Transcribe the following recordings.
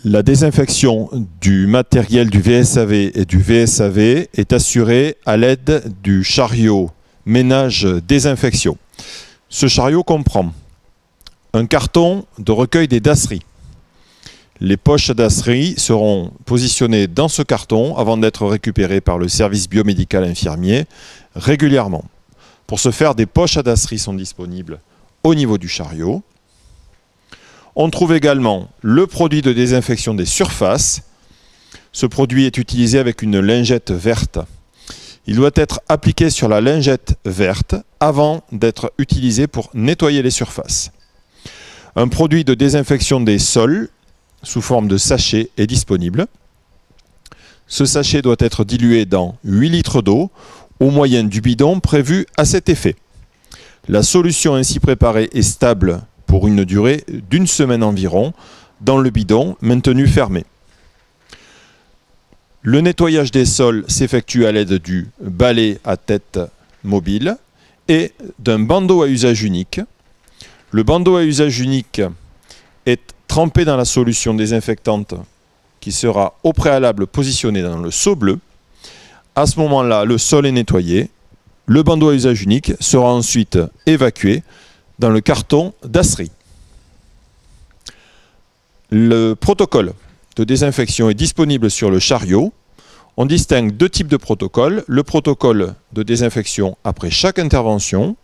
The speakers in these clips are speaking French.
La désinfection du matériel du VSAV et du VSAV est assurée à l'aide du chariot ménage désinfection. Ce chariot comprend un carton de recueil des dasseries. Les poches dasseries seront positionnées dans ce carton avant d'être récupérées par le service biomédical infirmier régulièrement. Pour ce faire, des poches à dasseries sont disponibles au niveau du chariot. On trouve également le produit de désinfection des surfaces. Ce produit est utilisé avec une lingette verte. Il doit être appliqué sur la lingette verte avant d'être utilisé pour nettoyer les surfaces. Un produit de désinfection des sols sous forme de sachet est disponible. Ce sachet doit être dilué dans 8 litres d'eau au moyen du bidon prévu à cet effet. La solution ainsi préparée est stable pour une durée d'1 semaine environ dans le bidon maintenu fermé. Le nettoyage des sols s'effectue à l'aide du balai à tête mobile et d'un bandeau à usage unique. Le bandeau à usage unique est trempé dans la solution désinfectante qui sera au préalable positionnée dans le seau bleu. À ce moment-là, le sol est nettoyé. Le bandeau à usage unique sera ensuite évacué dans le carton dasserie. Le protocole de désinfection est disponible sur le chariot. On distingue 2 types de protocoles. Le protocole de désinfection après chaque intervention,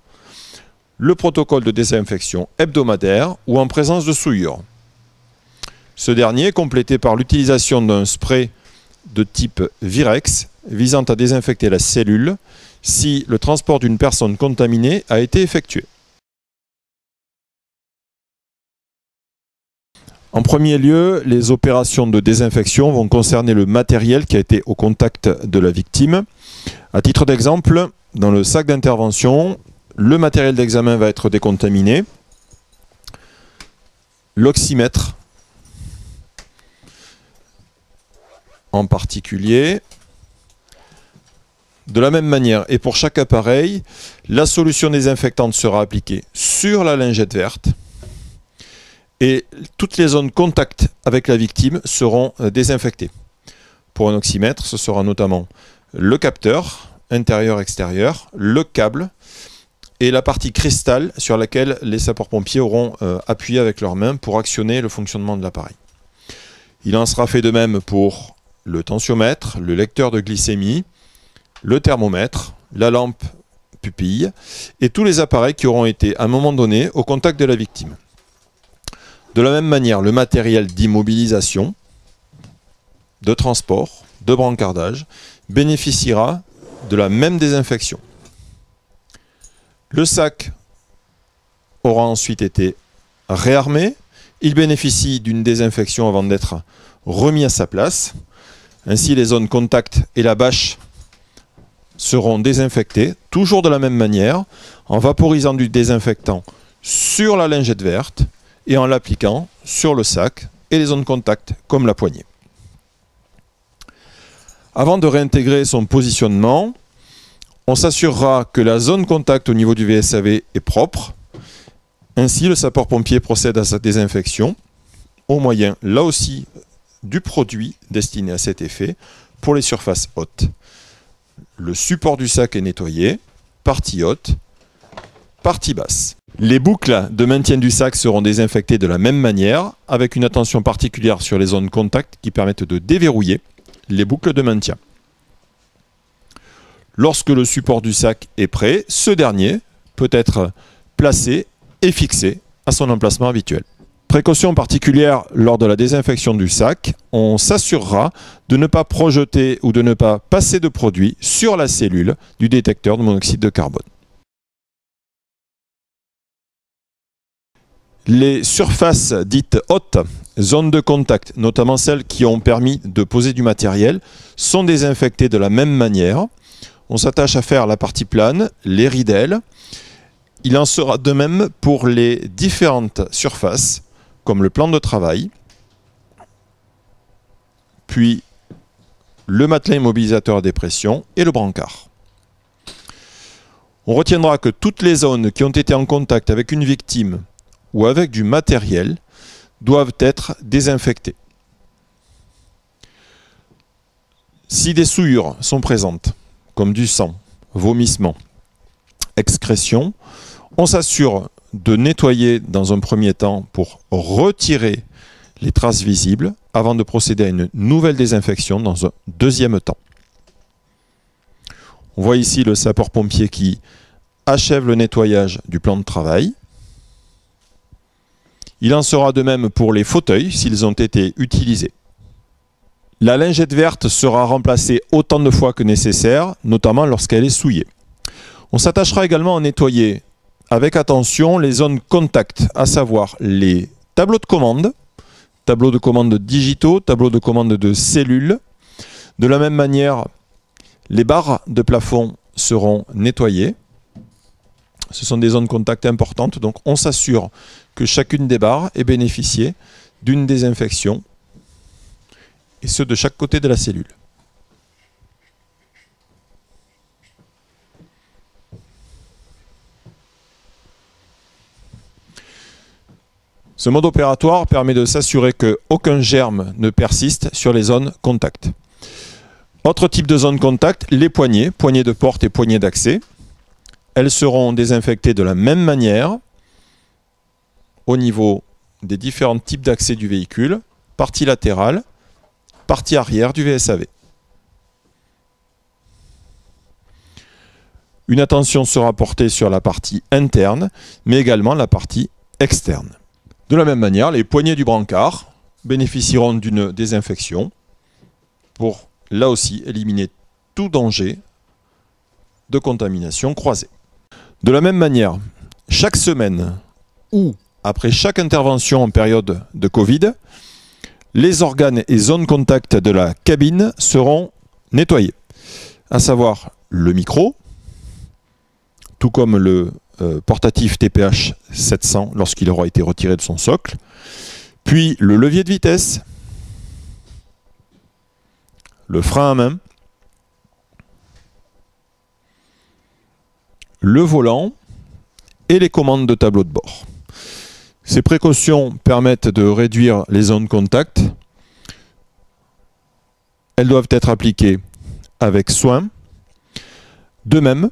le protocole de désinfection hebdomadaire ou en présence de souillure. Ce dernier est complété par l'utilisation d'un spray de type Virex visant à désinfecter la cellule si le transport d'une personne contaminée a été effectué. En premier lieu, les opérations de désinfection vont concerner le matériel qui a été au contact de la victime. À titre d'exemple, dans le sac d'intervention, le matériel d'examen va être décontaminé. L'oxymètre en particulier. De la même manière, et pour chaque appareil, la solution désinfectante sera appliquée sur la lingette verte et toutes les zones contact avec la victime seront désinfectées. Pour un oxymètre, ce sera notamment le capteur intérieur-extérieur, le câble et la partie cristal sur laquelle les sapeurs-pompiers auront appuyé avec leurs mains pour actionner le fonctionnement de l'appareil. Il en sera fait de même pour le tensiomètre, le lecteur de glycémie, le thermomètre, la lampe pupille et tous les appareils qui auront été à un moment donné au contact de la victime. De la même manière, le matériel d'immobilisation, de transport, de brancardage bénéficiera de la même désinfection. Le sac aura ensuite été réarmé. Il bénéficie d'une désinfection avant d'être remis à sa place. Ainsi, les zones contact et la bâche seront désinfectées, toujours de la même manière, en vaporisant du désinfectant sur la lingette verte et en l'appliquant sur le sac et les zones contact, comme la poignée. Avant de réintégrer son positionnement, on s'assurera que la zone contact au niveau du VSAV est propre. Ainsi, le sapeur-pompier procède à sa désinfection au moyen, là aussi, du produit destiné à cet effet pour les surfaces hautes. Le support du sac est nettoyé, partie haute, partie basse. Les boucles de maintien du sac seront désinfectées de la même manière, avec une attention particulière sur les zones contact qui permettent de déverrouiller les boucles de maintien. Lorsque le support du sac est prêt, ce dernier peut être placé et fixé à son emplacement habituel. Précaution particulière lors de la désinfection du sac, on s'assurera de ne pas projeter ou de ne pas passer de produit sur la cellule du détecteur de monoxyde de carbone. Les surfaces dites hautes, zones de contact, notamment celles qui ont permis de poser du matériel, sont désinfectées de la même manière. On s'attache à faire la partie plane, les ridelles. Il en sera de même pour les différentes surfaces, comme le plan de travail, puis le matelas immobilisateur à dépression et le brancard. On retiendra que toutes les zones qui ont été en contact avec une victime ou avec du matériel doivent être désinfectées. Si des souillures sont présentes, comme du sang, vomissement, excrétion, on s'assure de nettoyer dans un premier temps pour retirer les traces visibles avant de procéder à une nouvelle désinfection dans un deuxième temps. On voit ici le sapeur-pompier qui achève le nettoyage du plan de travail. Il en sera de même pour les fauteuils s'ils ont été utilisés. La lingette verte sera remplacée autant de fois que nécessaire, notamment lorsqu'elle est souillée. On s'attachera également à nettoyer avec attention les zones contact, à savoir les tableaux de commande digitaux, tableaux de commande de cellules. De la même manière, les barres de plafond seront nettoyées. Ce sont des zones contact importantes, donc on s'assure que chacune des barres ait bénéficié d'une désinfection, et ce de chaque côté de la cellule. Ce mode opératoire permet de s'assurer qu'aucun germe ne persiste sur les zones contact. Autre type de zone contact, les poignées de porte et poignées d'accès. Elles seront désinfectées de la même manière au niveau des différents types d'accès du véhicule, partie latérale, partie arrière du VSAV. Une attention sera portée sur la partie interne, mais également la partie externe. De la même manière, les poignées du brancard bénéficieront d'une désinfection pour, là aussi, éliminer tout danger de contamination croisée. De la même manière, chaque semaine ou après chaque intervention en période de Covid, les organes et zones contact de la cabine seront nettoyés, à savoir le micro, tout comme le portatif TPH 700 lorsqu'il aura été retiré de son socle, puis le levier de vitesse, le frein à main, le volant et les commandes de tableau de bord. Ces précautions permettent de réduire les zones contact. Elles doivent être appliquées avec soin. De même,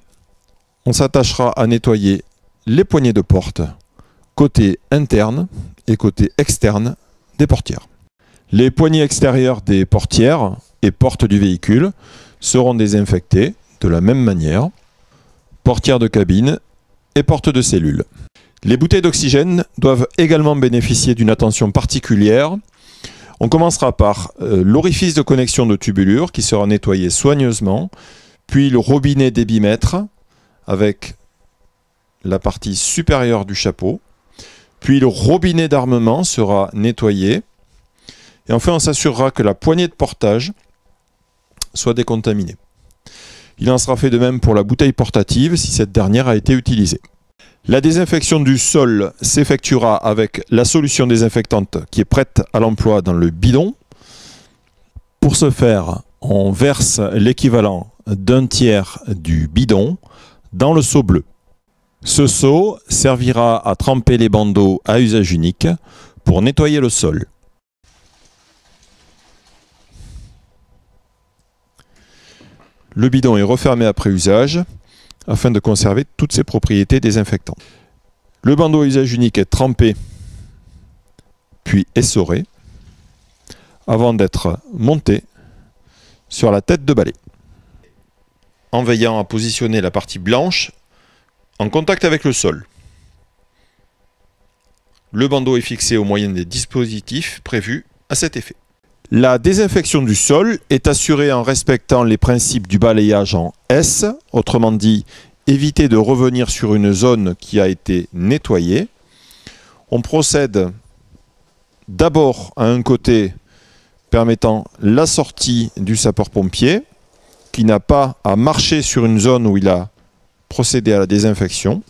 on s'attachera à nettoyer les poignées de porte côté interne et côté externe des portières. Les poignées extérieures des portières et portes du véhicule seront désinfectées de la même manière. Portières de cabine et portes de cellule. Les bouteilles d'oxygène doivent également bénéficier d'une attention particulière. On commencera par l'orifice de connexion de tubulure qui sera nettoyé soigneusement, puis le robinet débitmètre avec la partie supérieure du chapeau, puis le robinet d'armement sera nettoyé, et enfin on s'assurera que la poignée de portage soit décontaminée. Il en sera fait de même pour la bouteille portative si cette dernière a été utilisée. La désinfection du sol s'effectuera avec la solution désinfectante qui est prête à l'emploi dans le bidon. Pour ce faire, on verse l'équivalent d'un tiers du bidon dans le seau bleu. Ce seau servira à tremper les bandeaux à usage unique pour nettoyer le sol. Le bidon est refermé après usage afin de conserver toutes ses propriétés désinfectantes. Le bandeau à usage unique est trempé puis essoré avant d'être monté sur la tête de balai, en veillant à positionner la partie blanche en contact avec le sol. Le bandeau est fixé au moyen des dispositifs prévus à cet effet. La désinfection du sol est assurée en respectant les principes du balayage en S, autrement dit, éviter de revenir sur une zone qui a été nettoyée. On procède d'abord à un côté permettant la sortie du sapeur-pompier, qui n'a pas à marcher sur une zone où il a procédé à la désinfection.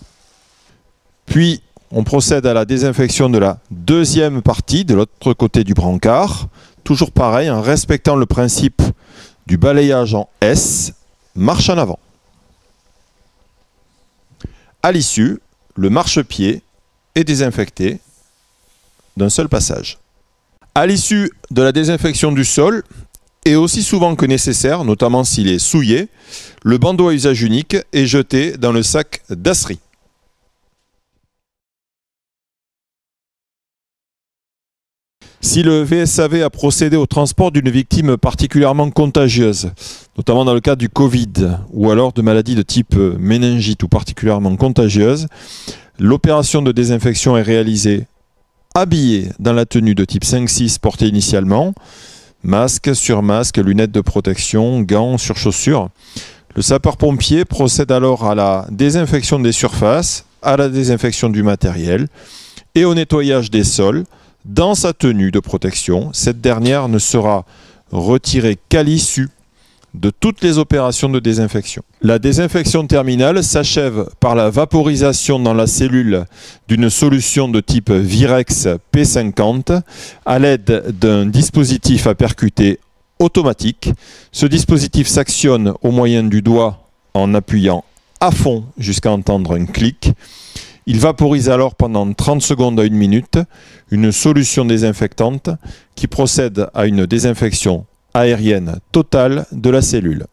Puis, on procède à la désinfection de la deuxième partie, de l'autre côté du brancard. Toujours pareil, en respectant le principe du balayage en S, marche en avant. À l'issue, le marchepied est désinfecté d'un seul passage. À l'issue de la désinfection du sol, et aussi souvent que nécessaire, notamment s'il est souillé, le bandeau à usage unique est jeté dans le sac d'asserie. Si le VSAV a procédé au transport d'une victime particulièrement contagieuse, notamment dans le cadre du Covid ou alors de maladies de type méningite ou particulièrement contagieuse, l'opération de désinfection est réalisée habillé dans la tenue de type 5-6 portée initialement, masque, surmasque, lunettes de protection, gants, surchaussures. Le sapeur-pompier procède alors à la désinfection des surfaces, à la désinfection du matériel et au nettoyage des sols dans sa tenue de protection. Cette dernière ne sera retirée qu'à l'issue de toutes les opérations de désinfection. La désinfection terminale s'achève par la vaporisation dans la cellule d'une solution de type Virex P50 à l'aide d'un dispositif à percuter automatique. Ce dispositif s'actionne au moyen du doigt en appuyant à fond jusqu'à entendre un clic. Il vaporise alors pendant 30 secondes à 1 minute une solution désinfectante qui procède à une désinfection aérienne totale de la cellule.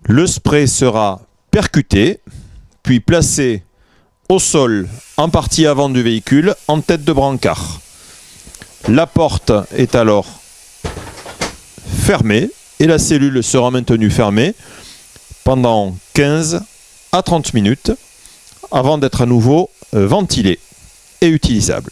Le spray sera percuté, puis placé au sol en partie avant du véhicule, en tête de brancard. La porte est alors fermée et la cellule sera maintenue fermée pendant 15 à 30 minutes avant d'être à nouveau ventilée et utilisable.